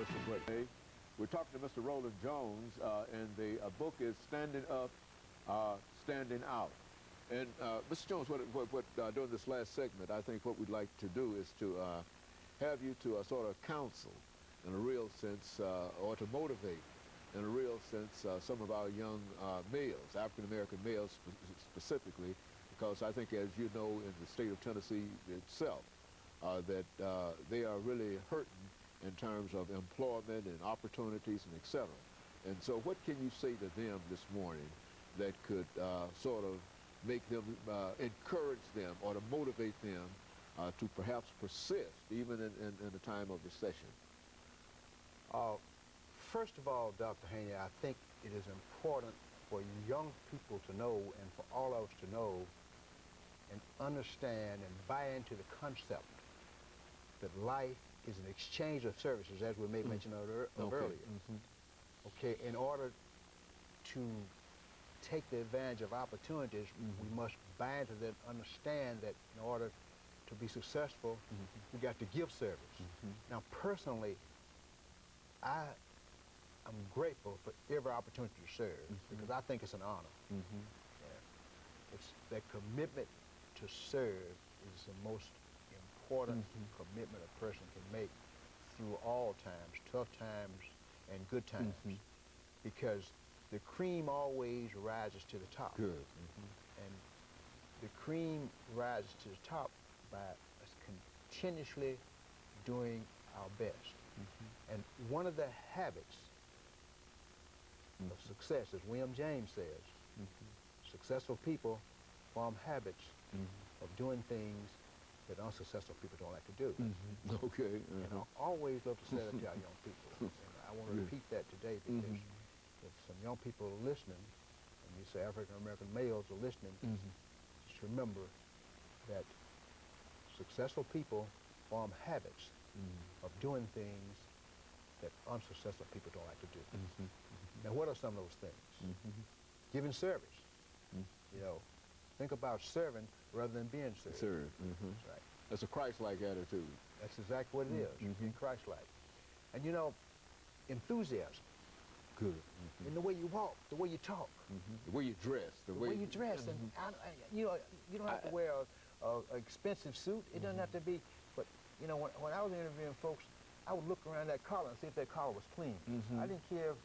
Mr. Brittany. We're talking to Mr. Roland Jones, and the book is Standing Up, Standing Out. And Mr. Jones, during this last segment, I think what we'd like to do is to have you to sort of counsel in a real sense, or to motivate in a real sense some of our young males, African-American males specifically, because I think, as you know, in the state of Tennessee itself, that they are really hurting in terms of employment and opportunities and et cetera. And so what can you say to them this morning that could sort of make them, encourage them or to motivate them to perhaps persist even in a time of recession? First of all, Dr. Haney, I think it is important for young people to know and for all of us to know and understand and buy into the concept that life is an exchange of services, as we may mention earlier. Okay, in order to take the advantage of opportunities, we must buy into that, understand that in order to be successful, we got to give service. Now, personally, I'm grateful for every opportunity to serve because I think it's an honor. It's that commitment to serve is the most important commitment a person can make through all times, tough times and good times, because the cream always rises to the top. And the cream rises to the top by us continuously doing our best. And one of the habits of success, as William James says, successful people form habits of doing things that unsuccessful people don't like to do. And I always love to say that to our young people. And I want to repeat that today because if some young people are listening, and you say African-American males are listening, just remember that successful people form habits of doing things that unsuccessful people don't like to do. Now, what are some of those things? Giving service. You know, think about serving rather than being served. That's right. That's a Christ-like attitude. That's exactly what it is, being Christ-like. And you know, enthusiasm. In the way you walk, the way you talk. The way you dress. The way you dress. And you know, you don't have to wear an expensive suit. It doesn't have to be, but you know, when I was interviewing folks, I would look around that collar and see if that collar was clean. I didn't care if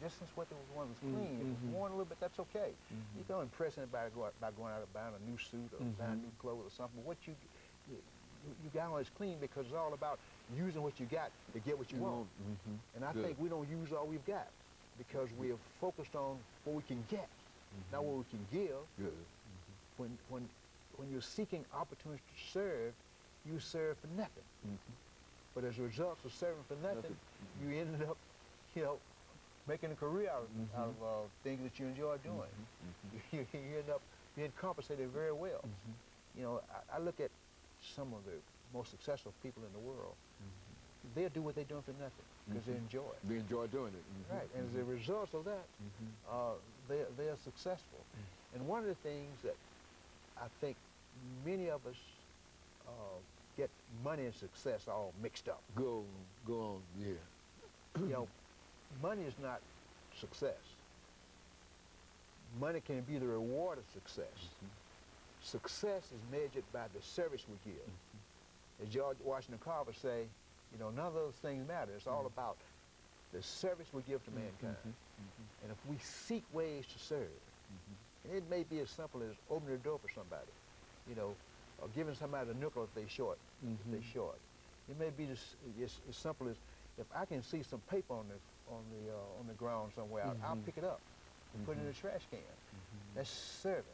just since what there was one was clean. If it was worn a little bit, that's okay. You don't impress anybody by going out and buying a new suit or buying new clothes or something. What you got on is clean because it's all about using what you got to get what you want. And I think we don't use all we've got because we are focused on what we can get, not what we can give. When you're seeking opportunities to serve, you serve for nothing. But as a result of serving for nothing, you ended up, you know, making a career out of things that you enjoy doing. You end up being compensated very well. You know, I look at some of the most successful people in the world. They'll do what they're doing for nothing because they enjoy it. They enjoy doing it. Right, and as a result of that, they are successful. And one of the things that I think many of us get money and success all mixed up. Go on, You know, money is not success. Money can be the reward of success. Success is measured by the service we give. As George Washington Carver say, you know, none of those things matter. It's all about the service we give to mankind. And if we seek ways to serve, and it may be as simple as opening the door for somebody, you know, or giving somebody a nickel if they're short. It may be just as simple as if I can see some paper on the ground somewhere, I'll pick it up and put it in the trash can. That's serving,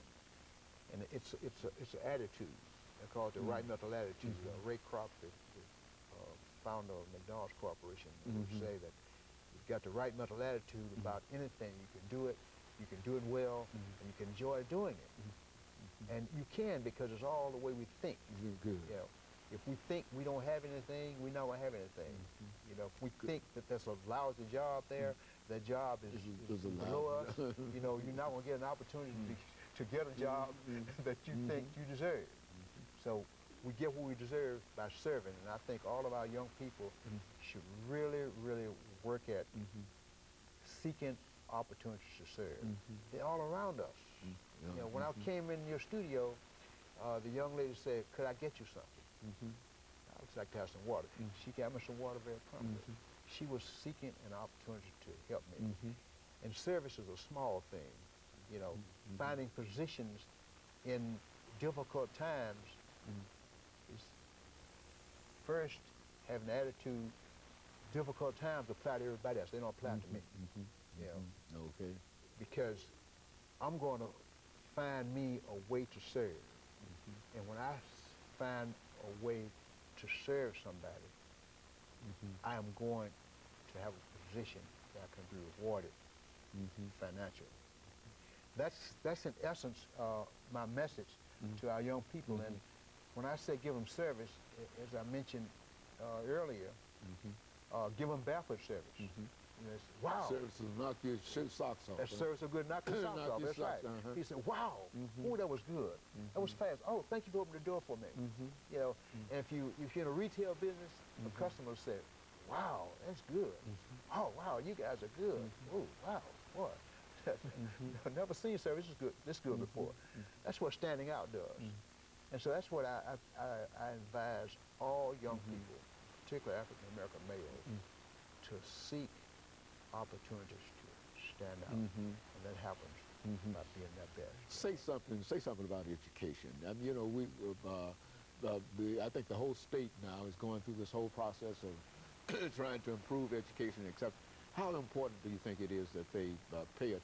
and it's an attitude. They call it the right mental attitude. Ray Kroc, the founder of McDonald's Corporation, would say that you've got the right mental attitude about anything. You can do it, you can do it well, and you can enjoy doing it. And you can because it's all the way we think. You know, if we think we don't have anything, we not gonna have anything. You know, if we think that there's a lousy job there, that job is below us. You know, you're not gonna get an opportunity to get a job that you think you deserve. So we get what we deserve by serving, and I think all of our young people should really look at seeking opportunities to serve. They're all around us. You know, when I came in your studio, the young lady said, "Could I get you something?" I would like to have some water. She got me some water very promptly. She was seeking an opportunity to help me. And service is a small thing. You know, finding positions in difficult times is first having the attitude, difficult times apply to everybody else. They don't apply to me. You know? Okay. Because I'm going to find me a way to serve. And when I find a way to serve somebody, I am going to have a position that I can be rewarded financially. That's in essence my message to our young people. And when I say give them service, as I mentioned earlier, give them barefoot service. You know, wow. Service will knock your socks off. That service will good knock your socks off. That's right. He said, "Wow, oh, that was good. That was fast. Oh, thank you for opening the door for me." You know, and if you're in a retail business, the customers say, "Wow, that's good. Oh, wow, you guys are good. Oh, wow, boy." I've never seen service this good before. That's what standing out does. And so that's what I advise all young people, particularly African-American males, to seek opportunities to stand out. And that happens by being their best. Say something about education. I mean, you know, I think the whole state now is going through this whole process of trying to improve education, except how important do you think it is that they pay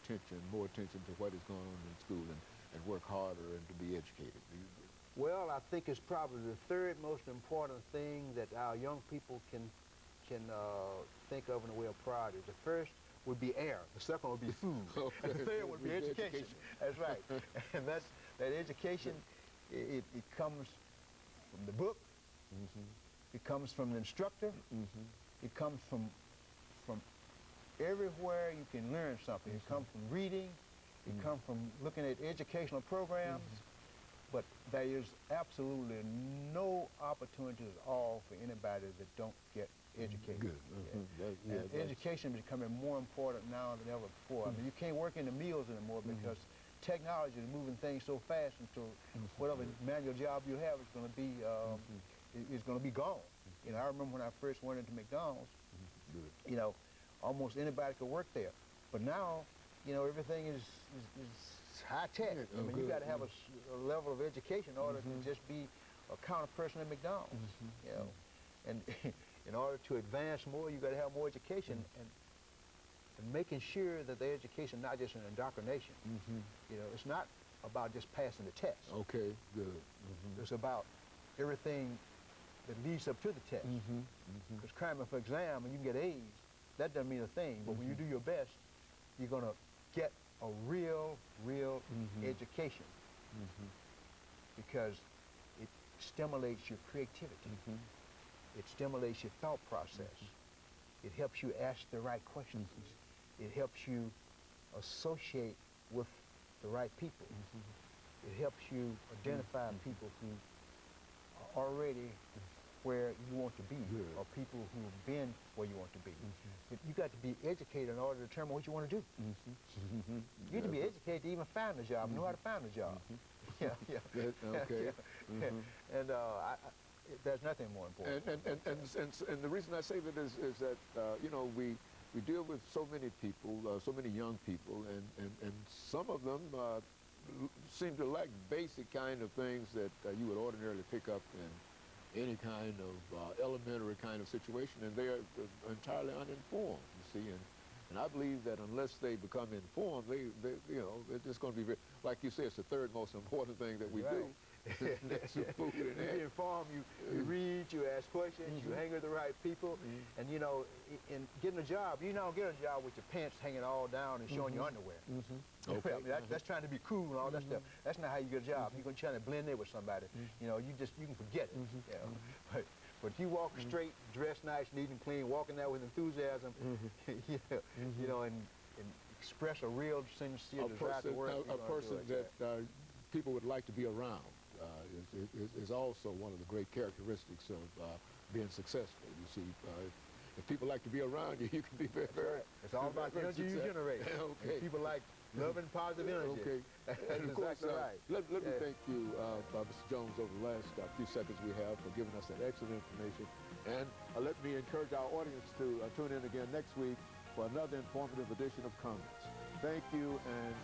more attention to what is going on in school and work harder and to be educated? Well, I think it's probably the third most important thing that our young people can think of in the way of priorities. The first would be air. The second would be food. And the third would be education. That's right. And that education, it comes from the book. It comes from the instructor. It comes from everywhere you can learn something. It comes from reading. It comes from looking at educational programs. But there is absolutely no opportunity at all for anybody that don't get educated. And education is becoming more important now than ever before. I mean, you can't work in the mills anymore because technology is moving things so fast until whatever manual job you have is going to be gone. You know, I remember when I first went into McDonald's, you know, almost anybody could work there. But now, you know, everything is high tech. I mean, you got to have a level of education in order to just be a counter person at McDonald's. You know, and in order to advance more, you got to have more education and making sure that the education not just an indoctrination. You know, it's not about just passing the test. Okay, good. It's about everything that leads up to the test. Because cramming for exam and you can get A's, that doesn't mean a thing. But when you do your best, you're going to get a real education because it stimulates your creativity. It stimulates your thought process. It helps you ask the right questions. It helps you associate with the right people. It helps you identify people who are already where you want to be, or people who have been where you want to be. But you got to be educated in order to determine what you want to do. You need to be educated to even find a job, know how to find a job. Okay. And there's nothing more important. And the reason I say that is that you know, we deal with so many people, so many young people, and some of them seem to lack basic kind of things that you would ordinarily pick up in any kind of elementary kind of situation, and they are entirely uninformed, you see, and I believe that unless they become informed, they you know, it's just going to be very, like you say, it's the third most important thing that we do. That's the food and you get informed, you read, you ask questions, you hang with the right people, and you know, in getting a job, you don't get a job with your pants hanging all down and showing your underwear. Okay. I mean, that's trying to be cool and all that stuff. That's not how you get a job. You're going to try to blend in with somebody. You know, you can forget it. You know? But if you walk straight, dress nice, neat and clean, walking there with enthusiasm, you know, and express a real sincere desire to work. A person that people would like to be around is also one of the great characteristics of being successful. You see, if people like to be around you, you can be very, very. Right. It's all about the energy you generate. Okay. And people like love and positive energy. Okay. That's And of course, exactly right. let me thank you, Mr. Jones, over the last few seconds we have for giving us that excellent information. And let me encourage our audience to tune in again next week for another informative edition of Comments. Thank you, and